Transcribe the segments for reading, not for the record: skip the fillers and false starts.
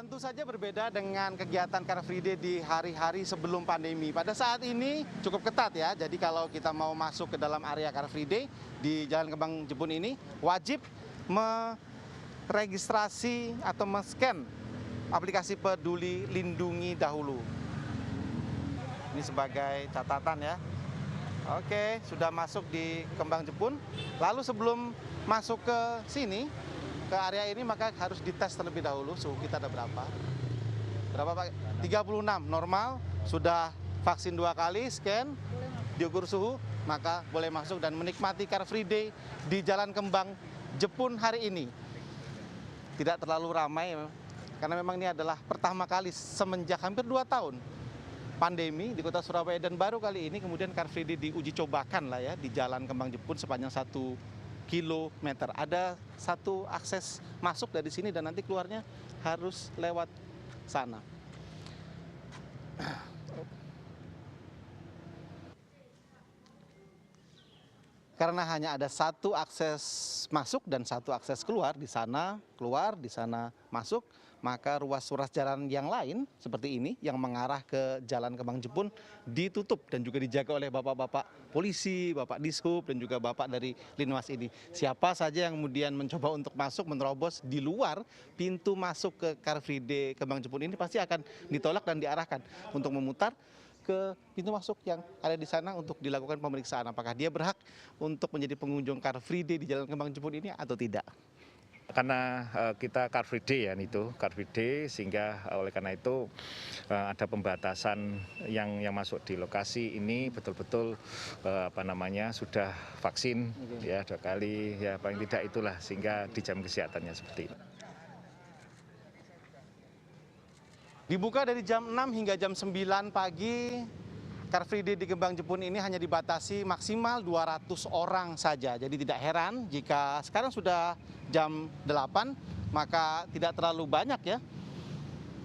Tentu saja berbeda dengan kegiatan Car Free Day di hari-hari sebelum pandemi. Pada saat ini cukup ketat ya, jadi kalau kita mau masuk ke dalam area Car Free Day di Jalan Kembang Jepun ini, wajib meregistrasi atau men-scan aplikasi Peduli Lindungi dahulu. Ini sebagai catatan ya. Oke, sudah masuk di Kembang Jepun. Lalu sebelum masuk ke sini, ke area ini, maka harus dites terlebih dahulu suhu kita ada berapa. Berapa Pak? 36 normal, sudah vaksin 2 kali, scan, diukur suhu, maka boleh masuk dan menikmati Car Free Day di Jalan Kembang Jepun hari ini. Tidak terlalu ramai, karena memang ini adalah pertama kali semenjak hampir 2 tahun pandemi di kota Surabaya, dan baru kali ini kemudian Car Free Day diuji cobakan lah ya di Jalan Kembang Jepun sepanjang 1 kilometer. Ada satu akses masuk dari sini dan nanti keluarnya harus lewat sana. Karena hanya ada satu akses masuk dan satu akses keluar, di sana keluar, di sana masuk, maka ruas-ruas jalan yang lain seperti ini yang mengarah ke Jalan Kembang Jepun ditutup dan juga dijaga oleh bapak-bapak polisi, bapak Dishub, dan juga bapak dari Linmas ini. Siapa saja yang kemudian mencoba untuk masuk, menerobos di luar pintu masuk ke Car Free Day Kembang Jepun ini pasti akan ditolak dan diarahkan untuk memutar ke pintu masuk yang ada di sana untuk dilakukan pemeriksaan apakah dia berhak untuk menjadi pengunjung Car Free Day di Jalan Kembang Jepun ini atau tidak. Karena kita Car Free Day ya, itu Car Free Day, sehingga oleh karena itu ada pembatasan yang masuk di lokasi ini betul-betul sudah vaksin ya 2 kali ya, paling tidak itulah, sehingga dijamin kesehatannya seperti ini. Dibuka dari jam 6 hingga jam 9 pagi, Car Free Day di Kembang Jepun ini hanya dibatasi maksimal 200 orang saja. Jadi tidak heran jika sekarang sudah jam 8, maka tidak terlalu banyak ya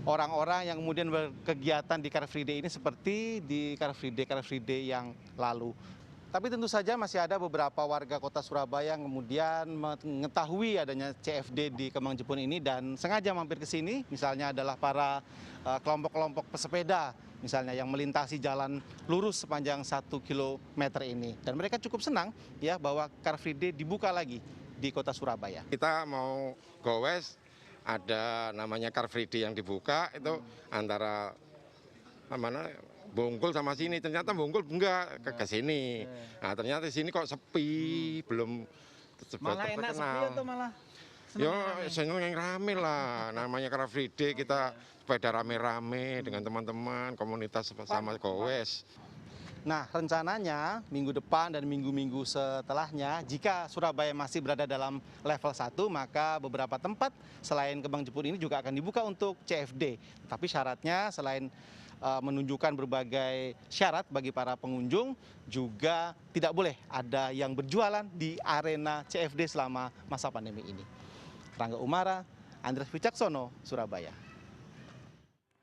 orang-orang yang kemudian berkegiatan di Car Free Day ini seperti di Car Free Day yang lalu. Tapi tentu saja masih ada beberapa warga kota Surabaya yang kemudian mengetahui adanya CFD di Kembang Jepun ini dan sengaja mampir ke sini. Misalnya adalah para kelompok-kelompok pesepeda, misalnya yang melintasi jalan lurus sepanjang 1 kilometer ini. Dan mereka cukup senang ya bahwa Car Free Day dibuka lagi di kota Surabaya. Kita mau gowes, ada namanya Car Free Day yang dibuka itu antara Bungkul sama sini, ternyata Bungkul enggak ke sini. Nah, ternyata di sini kok sepi, belum malah enak sepi atau malah seneng yang rame lah. Namanya Car Free Day, kita sepeda rame-rame dengan teman-teman, komunitas sama gowes. Nah, rencananya minggu depan dan minggu-minggu setelahnya, jika Surabaya masih berada dalam level 1, maka beberapa tempat selain Kembang Jepun ini juga akan dibuka untuk CFD. Tapi syaratnya selain menunjukkan berbagai syarat bagi para pengunjung, juga tidak boleh ada yang berjualan di arena CFD selama masa pandemi ini. Rangga Umara, Andreas Wicaksono, Surabaya.